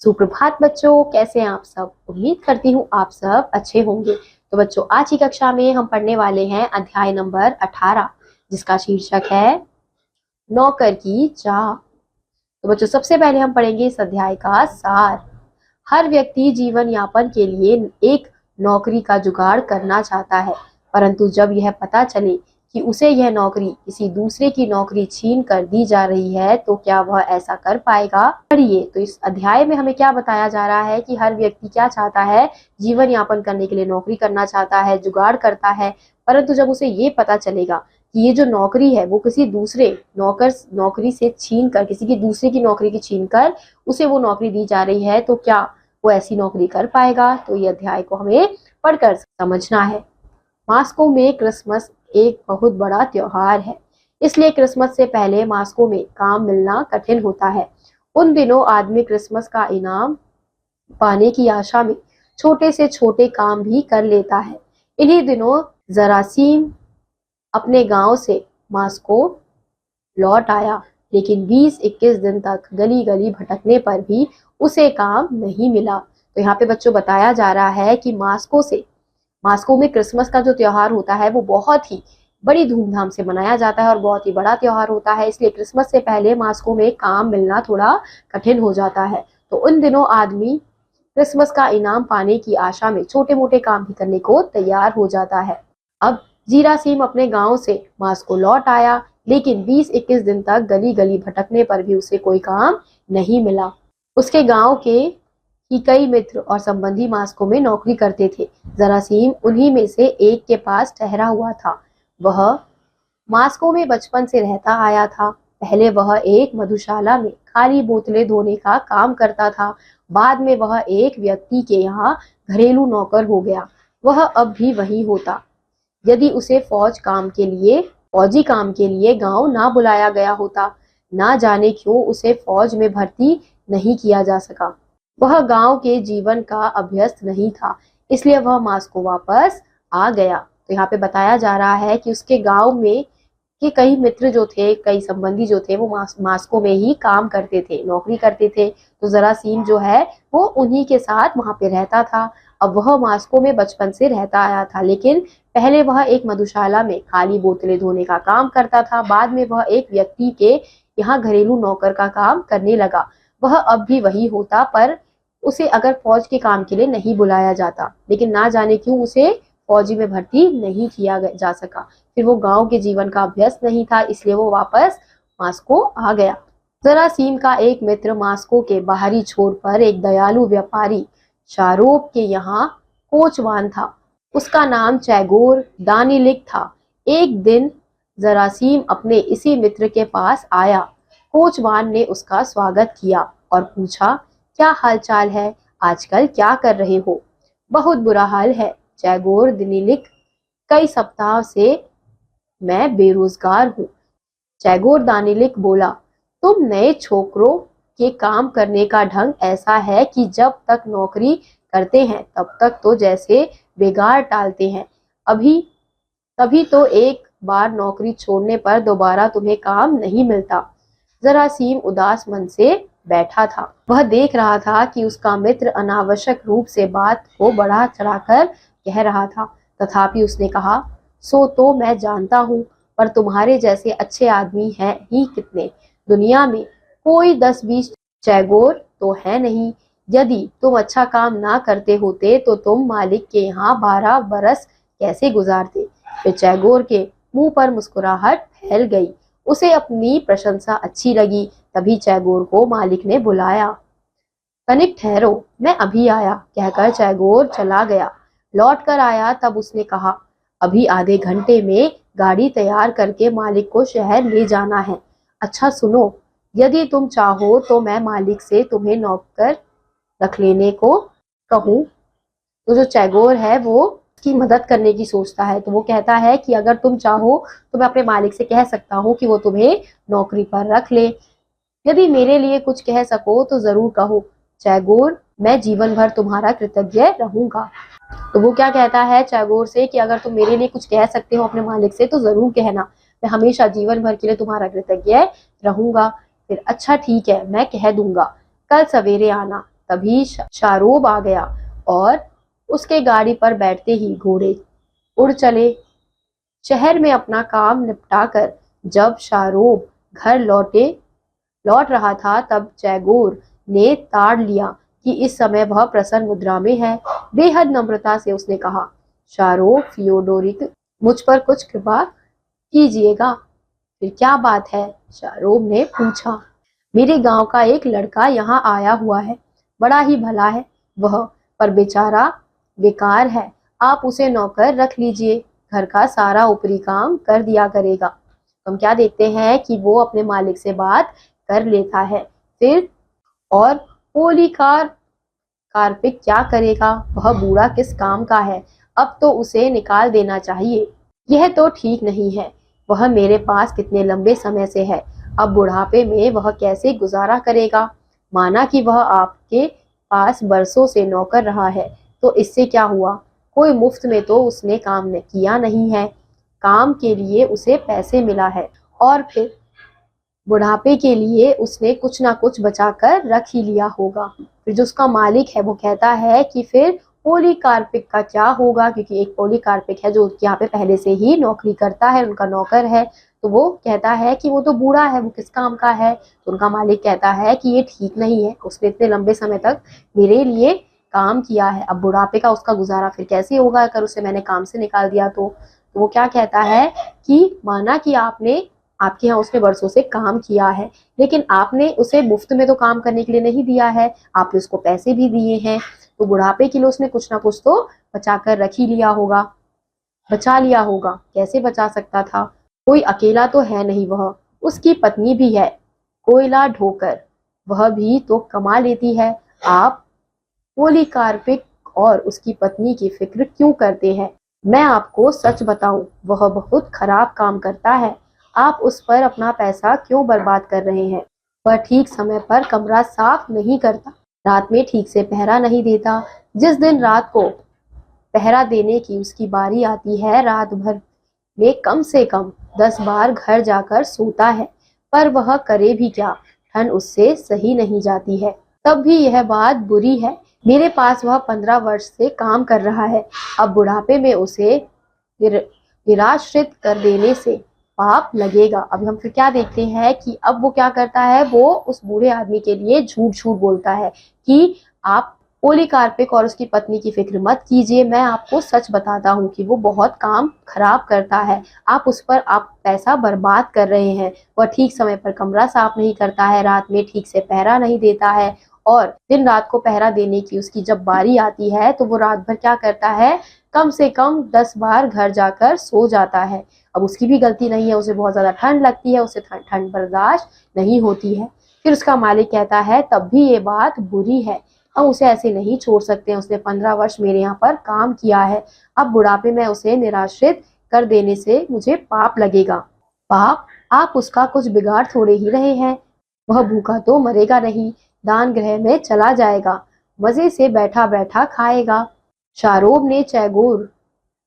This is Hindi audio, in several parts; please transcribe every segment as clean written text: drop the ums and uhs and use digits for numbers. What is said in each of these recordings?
सुप्रभात बच्चों, कैसे हैं आप सब। उम्मीद करती हूँ आप सब अच्छे होंगे। तो बच्चों, आज की कक्षा में हम पढ़ने वाले हैं अध्याय नंबर 18, जिसका शीर्षक है नौकर की चाह। तो बच्चों, सबसे पहले हम पढ़ेंगे इस अध्याय का सार। हर व्यक्ति जीवन यापन के लिए एक नौकरी का जुगाड़ करना चाहता है, परंतु जब यह पता चले कि उसे यह नौकरी किसी दूसरे की नौकरी छीन कर दी जा रही है तो क्या वह ऐसा कर पाएगा। पढ़िए। तो इस अध्याय में हमें क्या बताया जा रहा है कि हर व्यक्ति क्या चाहता है, जीवन यापन करने के लिए नौकरी करना चाहता है, जुगाड़ करता है, परंतु जब उसे ये पता चलेगा कि ये जो नौकरी है वो किसी दूसरे नौकरी से छीन कर, किसी की दूसरे की नौकरी की छीन कर उसे वो नौकरी दी जा रही है, तो क्या वो ऐसी नौकरी कर पाएगा। तो ये अध्याय को हमें पढ़कर समझना है। मॉस्को में क्रिसमस एक बहुत बड़ा त्योहार है, इसलिए क्रिसमस से पहले मॉस्को में काम मिलना कठिन होता है। उन दिनों आदमी क्रिसमस का इनाम पाने की आशा में छोटे से छोटे काम भी कर लेता है। इन्हीं दिनों जरासीम अपने गांव से मॉस्को लौट आया, लेकिन 20-21 दिन तक गली गली भटकने पर भी उसे काम नहीं मिला। तो यहाँ पे बच्चों बताया जा रहा है कि मॉस्को में क्रिसमस का जो त्योहार होता है वो बहुत ही बड़ी धूमधाम से मनाया जाता है और बहुत ही बड़ा त्योहार होता है, इसलिए क्रिसमस से पहले मॉस्को में काम मिलना थोड़ा कठिन हो जाता है। तो उन दिनों आदमी क्रिसमस का इनाम पाने की आशा में छोटे मोटे काम भी करने को तैयार हो जाता है। अब जीरासीम अपने गांव से मॉस्को लौट आया, लेकिन 20-21 दिन तक गली गली भटकने पर भी उसे कोई काम नहीं मिला। उसके गांव के कि कई मित्र और संबंधी मॉस्को में नौकरी करते थे। जरासीम उन्हीं में से एक के पास ठहरा हुआ था। वह मॉस्को में बचपन से रहता आया था। पहले वह एक मधुशाला में खाली बोतलें धोने का काम करता था। बाद में वह एक व्यक्ति के यहाँ घरेलू नौकर हो गया। वह अब भी वही होता यदि उसे फौजी काम के लिए गांव ना बुलाया गया होता। ना जाने क्यों उसे फौज में भर्ती नहीं किया जा सका। वह गांव के जीवन का अभ्यस्त नहीं था, इसलिए वह मॉस्को वापस आ गया। तो यहाँ पे बताया जा रहा है कि उसके गांव में के कई मित्र जो थे, कई संबंधी जो थे, वो मॉस्को में ही काम करते थे, नौकरी करते थे। तो जरासीम जो है वो उन्हीं के साथ वहां पे रहता था। अब वह मॉस्को में बचपन से रहता आया था, लेकिन पहले वह एक मधुशाला में खाली बोतलें धोने का काम करता था। बाद में वह एक व्यक्ति के यहाँ घरेलू नौकर का काम करने लगा। वह अब भी वही होता, पर उसे अगर फौज के काम के लिए नहीं बुलाया जाता, लेकिन ना जाने क्यों उसे फौजी में भर्ती नहीं किया जा सका। फिर वो गांव के जीवन का अभ्यस्त नहीं था, इसलिए वो वापस मॉस्को आ गया। जरासीम का एक मित्र मॉस्को के बाहरी छोर पर एक दयालु व्यापारी शारोप के यहाँ कोचवान था। उसका नाम चैगोर दानिलिक था। एक दिन जरासीम अपने इसी मित्र के पास आया। कोचवान ने उसका स्वागत किया और पूछा, क्या हालचाल है, आजकल क्या कर रहे हो। बहुत बुरा हाल है चैगोर दानिलिक, कई सप्ताह से मैं बेरोजगार हूँ। चैगोर दानिलिक बोला, तुम नए छोकरों के काम करने का ढंग ऐसा है कि जब तक नौकरी करते हैं तब तक तो जैसे बेगार टालते हैं। तभी तो एक बार नौकरी छोड़ने पर दोबारा तुम्हें काम नहीं मिलता। जरासीम उदास मन से बैठा था। वह देख रहा था कि उसका मित्र अनावश्यक रूप से बात को बढ़ा चढ़ाकर कह रहा था। तथापि उसने कहा, सो तो मैं जानता हूँ, पर तुम्हारे जैसे अच्छे आदमी हैं ही कितने दुनिया में। कोई 10-20 चैगोर तो है नहीं। यदि तुम अच्छा काम ना करते होते तो तुम मालिक के यहाँ 12 बरस कैसे गुजारते। फिर चैगोर के मुंह पर मुस्कुराहट फैल गई। उसे अपनी प्रशंसा अच्छी लगी। तभी चैगोर को मालिक ने बुलाया। तनिक ठहरो, मैं अभी आया, कहकर चैगोर चला गया। लौट कर आया तब उसने कहा, अभी आधे घंटे में गाड़ी तैयार करके मालिक को शहर ले जाना है। अच्छा सुनो, यदि तुम चाहो तो मैं मालिक से तुम्हें नौकर रख लेने को कहूँ। तो जो चैगोर है वो उसकी मदद करने की सोचता है। तो वो कहता है कि अगर तुम चाहो तो मैं अपने मालिक से कह सकता हूँ कि वो तुम्हें नौकरी पर रख ले। यदि मेरे लिए कुछ कह सको तो जरूर कहो चैगोर, मैं जीवन भर तुम्हारा कृतज्ञ रहूंगा। तो वो क्या कहता है चैगोर से कि अगर तुम मेरे लिए कुछ कह सकते हो अपने मालिक से तो जरूर कहना, मैं हमेशा जीवन भर के लिए तुम्हारा कृतज्ञ रहूंगा। फिर अच्छा ठीक है, मैं कह दूंगा, कल सवेरे आना। तभी शारोब आ गया और उसके गाड़ी पर बैठते ही घोड़े उड़ चले। शहर में अपना काम निपटाकर जब शारोब घर लौट रहा था, तब चैगोर ने ताड़ लिया कि इस समय वह प्रसन्न मुद्रा में है। बेहद नम्रता से उसने कहा, शारोब फियोडोरिक, मुझ पर कुछ कृपा कीजिएगा। फिर क्या बात है? शारोब ने पूछा। मेरे गांव का एक लड़का यहाँ आया हुआ है, बड़ा ही भला है वह, पर बेचारा बेकार है। आप उसे नौकर रख लीजिए, घर का सारा ऊपरी काम कर दिया करेगा। हम क्या देखते हैं कि वो अपने मालिक से बात कर लेता है। फिर और पोलीकार कार्पिक क्या करेगा? वह बूढ़ा किस काम का है? अब तो उसे निकाल देना चाहिए। यह तो ठीक नहीं है। वह मेरे पास कितने लंबे समय से है, अब बुढ़ापे में वह कैसे गुजारा करेगा? माना कि वह आपके पास बरसों से नौकर रहा है, तो इससे क्या हुआ? कोई मुफ्त में तो उसने काम किया नहीं है, काम के लिए उसे पैसे मिला है, और फिर बुढ़ापे के लिए उसने कुछ ना कुछ बचाकर रख ही लिया होगा। फिर जो उसका मालिक है वो कहता है कि फिर पोलीकार्पिक का क्या होगा, क्योंकि एक पोलीकार्पिक है जो यहाँ पे पहले से ही नौकरी करता है, उनका नौकर है। तो वो कहता है कि वो तो बूढ़ा है, वो किस काम का है? तो उनका मालिक कहता है कि ये ठीक नहीं है, उसने इतने लंबे समय तक मेरे लिए काम किया है, अब बुढ़ापे का उसका गुजारा फिर कैसे होगा अगर उसे मैंने काम से निकाल दिया तो वो क्या कहता है कि माना कि आपके यहाँ उसने बरसों से काम किया है, लेकिन आपने उसे मुफ्त में तो काम करने के लिए नहीं दिया है, आपने उसको पैसे भी दिए हैं, तो बुढ़ापे के लिए उसने कुछ ना कुछ तो बचा कर रख ही लिया होगा, बचा लिया होगा। कैसे बचा सकता था? कोई अकेला तो है नहीं, वह उसकी पत्नी भी है, कोयला ढोकर, वह भी तो कमा लेती है। आप पोलीकार्पिक और उसकी पत्नी की फिक्र क्यों करते हैं? मैं आपको सच बताऊं, वह बहुत खराब काम करता है। आप उस पर अपना पैसा क्यों बर्बाद कर रहे हैं? वह ठीक समय पर कमरा साफ नहीं करता, रात में ठीक से पहरा नहीं देता। जिस दिन रात को पहरा देने की उसकी बारी आती है, रात भर में कम से कम 10 बार घर जाकर सोता है, पर वह करे भी क्या, ठंड उससे सही नहीं जाती है। तब भी यह बात बुरी है, मेरे पास वह 15 वर्ष से काम कर रहा है, अब बुढ़ापे में उसे निराश्रित कर देने से पाप लगेगा। अब हम फिर क्या देखते हैं कि अब वो क्या करता है, वो उस बूढ़े आदमी के लिए झूठ झूठ बोलता है कि आप पोलीकार्पिक और उसकी पत्नी की फिक्र मत कीजिए, मैं आपको सच बताता हूँ कि वो बहुत काम खराब करता है, आप पैसा बर्बाद कर रहे हैं। वह ठीक समय पर कमरा साफ नहीं करता है, रात में ठीक से पहरा नहीं देता है, और दिन रात को पहरा देने की उसकी जब बारी आती है तो वो रात भर क्या करता है, कम से कम 10 बार घर जाकर सो जाता है। अब उसकी भी गलती नहीं है, उसे बहुत ज्यादा ठंड लगती है, उसे ठंड बर्दाश्त नहीं होती है। फिर उसका मालिक कहता है तब भी ये बात बुरी है, हम उसे ऐसे नहीं छोड़ सकते, उसने 15 वर्ष मेरे यहाँ पर काम किया है, अब बुढ़ापे में उसे निराश्रित कर देने से मुझे पाप लगेगा। पाप? आप उसका कुछ बिगाड़ थोड़े ही रहे हैं, वह भूखा तो मरेगा नहीं, दान गृह में चला जाएगा, मजे से बैठा बैठा खाएगा। शारोब ने चैगोर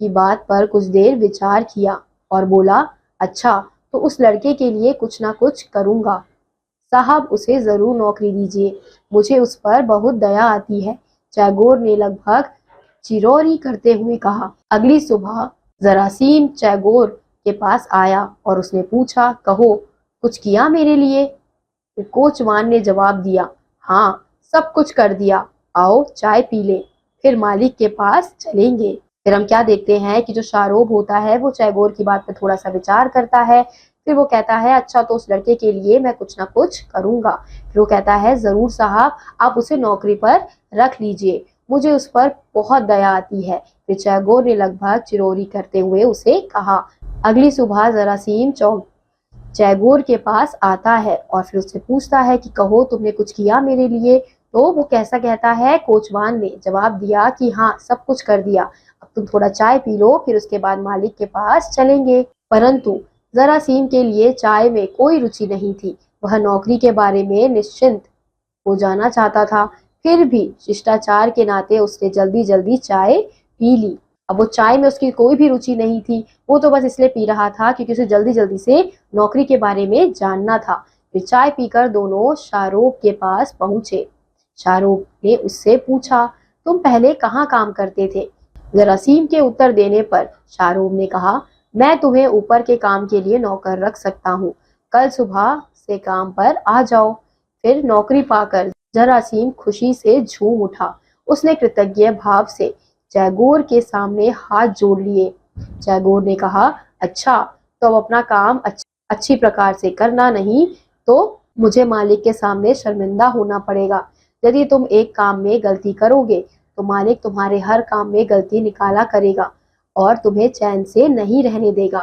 की बात पर कुछ देर विचार किया और बोला, अच्छा तो उस लड़के के लिए कुछ ना कुछ करूंगा। साहब उसे जरूर नौकरी दीजिए, मुझे उस पर बहुत दया आती है। चैगोर ने लगभग चिरौरी करते हुए कहा। अगली सुबह जरासीम चैगोर के पास आया और उसने पूछा, कहो कुछ किया मेरे लिए? कोचवान ने जवाब दिया, हाँ सब कुछ कर दिया, आओ चाय पी ले, फिर मालिक के पास चलेंगे। फिर हम क्या देखते हैं कि जो शारोब होता है वो चैगोर की बात पर थोड़ा सा विचार करता है, फिर वो कहता है अच्छा तो उस लड़के के लिए मैं कुछ ना कुछ करूंगा। फिर वो कहता है जरूर साहब, आप उसे नौकरी पर रख लीजिए, मुझे उस पर बहुत दया आती है। फिर चैगोर ने लगभग चिरौरी करते हुए उसे कहा। अगली सुबह जरासीम चैगोर के पास आता है और फिर उससे पूछता है कि कहो तुमने कुछ किया मेरे लिए? तो वो कैसा कहता है, कोचवान ने जवाब दिया कि हाँ सब कुछ कर दिया, अब तुम थोड़ा चाय पी लो, फिर उसके बाद मालिक के पास चलेंगे। परंतु जरासीम के लिए चाय में कोई रुचि नहीं थी, वह नौकरी के बारे में निश्चिंत हो जाना चाहता था। फिर भी शिष्टाचार के नाते उसने जल्दी जल्दी चाय पी ली। अब वो चाय में उसकी कोई भी रुचि नहीं थी, वो तो बस इसलिए पी रहा था क्योंकि उसे जल्दी जल्दी से नौकरी के बारे में जानना था। फिर चाय पीकर दोनों शारोब के पास पहुंचे। शाहरुख ने उससे पूछा, तुम पहले कहाँ काम करते थे? जरासीम के उत्तर देने पर शाहरुख ने कहा, मैं तुम्हें ऊपर के काम के लिए नौकर रख सकता हूँ, कल सुबह से काम पर आ जाओ। फिर नौकरी पाकर जरासीम खुशी से झूम उठा। उसने कृतज्ञ भाव से टैगोर के सामने हाथ जोड़ लिए। टैगोर ने कहा, अच्छा, तो अब अपना काम अच्छी प्रकार से करना, नहीं तो मुझे मालिक के सामने शर्मिंदा होना पड़ेगा। यदि तुम एक काम में गलती करोगे तो मालिक तुम्हारे हर काम में गलती निकाला करेगा और तुम्हें चैन से नहीं रहने देगा।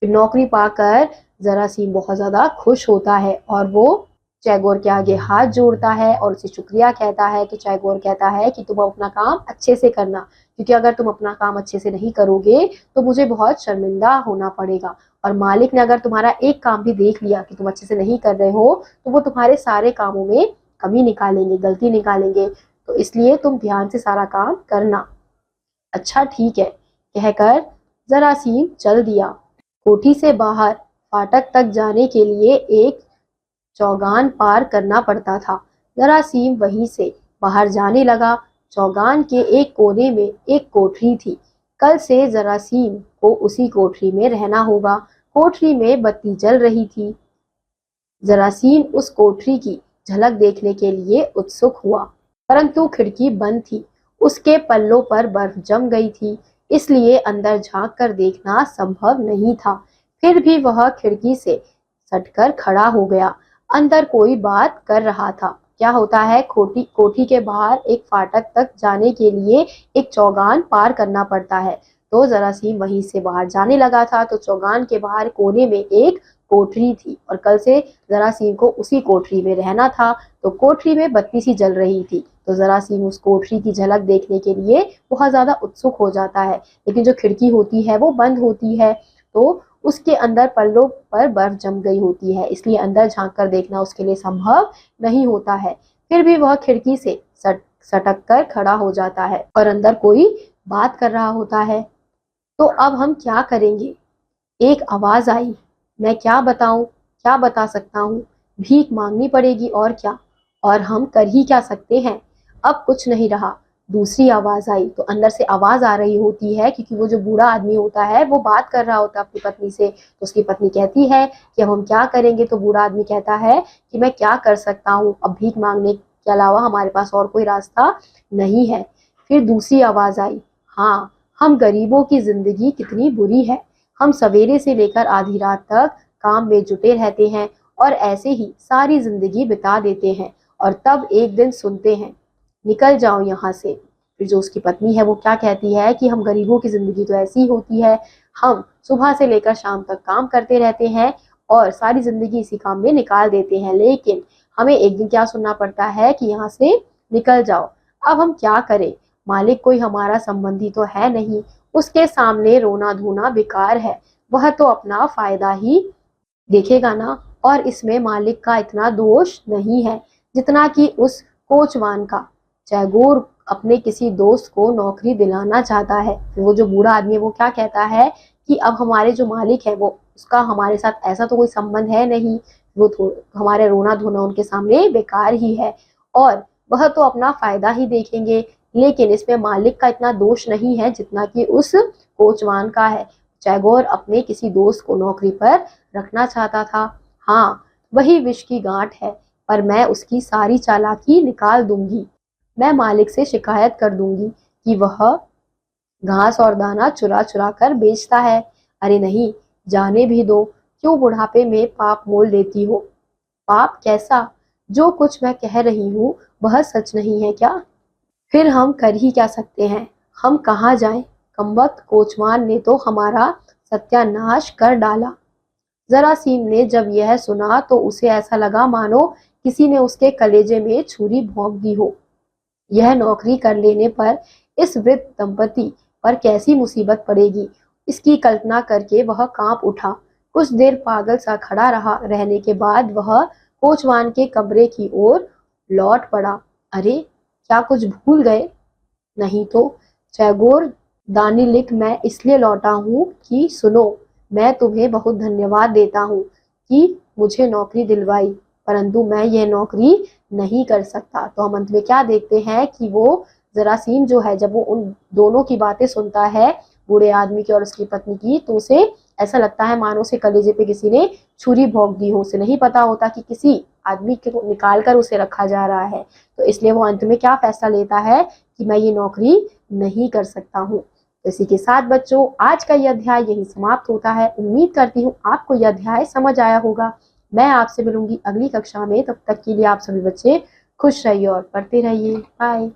फिर नौकरी पाकर जरासीम बहुत ज्यादा खुश होता है और वो टैगोर के आगे हाथ जोड़ता है और उसे शुक्रिया कहता है। तो टैगोर कहता है कि तुम अपना काम अच्छे से करना, क्योंकि अगर तुम अपना काम अच्छे से नहीं करोगे तो मुझे बहुत शर्मिंदा होना पड़ेगा, और मालिक ने अगर तुम्हारा एक काम भी देख लिया कि तुम अच्छे से नहीं कर रहे हो तो वो तुम्हारे सारे कामों में कमी निकालेंगे, गलती निकालेंगे। तो इसलिए तुम ध्यान से सारा काम करना। अच्छा ठीक है, कहकर जरासीम चल दिया। कोठी से बाहर फाटक तक जाने के लिए एक चौगान पार करना पड़ता था। जरासीम वहीं से बाहर जाने लगा। चौगान के एक कोने में एक कोठरी थी। कल से जरासीम को उसी कोठरी में रहना होगा। कोठरी में बत्ती जल रही थी। जरासीम उस कोठरी की झलक देखने के लिए उत्सुक हुआ, परंतु खिड़की बंद थी। उसके पल्लों पर बर्फ जम गई थी, इसलिए अंदर झांक कर देखना संभव नहीं था। फिर भी वह खिड़की से सटकर खड़ा हो गया। अंदर कोई बात कर रहा था। क्या होता है, कोठी के बाहर एक फाटक तक जाने के लिए एक चौगान पार करना पड़ता है। तो जरासीम वहीं से बाहर जाने लगा था। तो चौगान के बाहर कोने में एक कोठरी थी और कल से जरासीम को उसी कोठरी में रहना था। तो कोठरी में बत्ती सी जल रही थी। तो जरासीम उस कोठरी की झलक देखने के लिए बहुत ज्यादा उत्सुक हो जाता है, लेकिन जो खिड़की होती है वो बंद होती है, तो उसके अंदर पल्लों पर बर्फ जम गई होती है, इसलिए अंदर झांक कर देखना उसके लिए संभव नहीं होता है। फिर भी वह खिड़की से सटक कर खड़ा हो जाता है और अंदर कोई बात कर रहा होता है। तो अब हम क्या करेंगे? एक आवाज आई। मैं क्या बताऊं, क्या बता सकता हूँ? भीख मांगनी पड़ेगी, और क्या, और हम कर ही क्या सकते हैं? अब कुछ नहीं रहा। दूसरी आवाज आई। तो अंदर से आवाज आ रही होती है, क्योंकि वो जो बूढ़ा आदमी होता है वो बात कर रहा होता है अपनी पत्नी से। तो उसकी पत्नी कहती है कि अब हम क्या करेंगे? तो बूढ़ा आदमी कहता है कि मैं क्या कर सकता हूँ, अब भीख मांगने के अलावा हमारे पास और कोई रास्ता नहीं है। फिर दूसरी आवाज आई। हाँ, हम गरीबों की जिंदगी कितनी बुरी है। हम सवेरे से लेकर आधी रात तक काम में जुटे रहते हैं और ऐसे ही सारी जिंदगी बिता देते हैं, और तब एक दिन सुनते हैं, निकल जाओ यहाँ से। फिर जो उसकी पत्नी है वो क्या कहती है कि हम गरीबों की जिंदगी तो ऐसी ही होती है, हम सुबह से लेकर शाम तक काम करते रहते हैं और सारी जिंदगी इसी काम में निकाल देते हैं, लेकिन हमें एक दिन क्या सुनना पड़ता है कि यहाँ से निकल जाओ। अब हम क्या करें? मालिक कोई हमारा संबंधी तो है नहीं, उसके सामने रोना धोना बेकार है, वह तो अपना फायदा ही देखेगा ना। और इसमें मालिक का इतना दोष नहीं है जितना कि उस कोचवान का। टैगोर अपने किसी दोस्त को नौकरी दिलाना चाहता है। फिर वो जो बूढ़ा आदमी है वो क्या कहता है कि अब हमारे जो मालिक है वो, उसका हमारे साथ ऐसा तो कोई संबंध है नहीं, वो तो हमारे रोना धोना उनके सामने बेकार ही है, और वह तो अपना फायदा ही देखेंगे। लेकिन इसमें मालिक का इतना दोष नहीं है जितना कि उस कोचवान का है। टैगोर अपने किसी दोस्त को नौकरी पर रखना चाहता था। हाँ, वही विष की गांठ है, पर मैं उसकी सारी चालाकी निकाल दूंगी। मैं मालिक से शिकायत कर दूंगी कि वह घास और दाना चुरा चुरा कर बेचता है। अरे नहीं, जाने भी दो, क्यों बुढ़ापे में पाप मोल लेती हो? पाप कैसा? जो कुछ मैं कह रही हूँ वह सच नहीं है क्या? फिर हम कर ही क्या सकते हैं? हम कहाँ जाएं? कमबख्त कोचवान ने तो हमारा सत्यानाश कर डाला। जरासीम ने जब यह सुना तो उसे ऐसा लगा मानो किसी ने उसके कलेजे में छुरी भोंक दी हो। यह नौकरी कर लेने पर इस वृद्ध दंपति पर कैसी मुसीबत पड़ेगी, इसकी कल्पना करके वह कांप उठा। कुछ देर पागल सा खड़ा रहने के बाद वह कोचवान के कमरे की ओर लौट पड़ा। अरे, क्या कुछ भूल गए? नहीं तो टैगोर दानिलिक, मैं इसलिए लौटा हूँ कि सुनो, मैं तुम्हें बहुत धन्यवाद देता हूँ कि मुझे नौकरी दिलवाई, परंतु मैं यह नौकरी नहीं कर सकता। तो हम अंत में क्या देखते हैं कि वो जरासीम जो है, जब वो उन दोनों की बातें सुनता है, बूढ़े आदमी की और उसकी पत्नी की, तो उसे ऐसा लगता है मानो उसे कलेजे पे किसी ने छुरी भोंक दी हो। उसे नहीं पता होता कि किसी आदमी को निकाल कर उसे रखा जा रहा है। तो इसलिए वो अंत में क्या फैसला लेता है कि मैं ये नौकरी नहीं कर सकता हूँ। इसी के साथ बच्चों आज का यह अध्याय यही समाप्त होता है। उम्मीद करती हूँ आपको यह अध्याय समझ आया होगा। मैं आपसे मिलूंगी अगली कक्षा में। तब तक के लिए आप सभी बच्चे खुश रहिए और पढ़ते रहिए। बाय।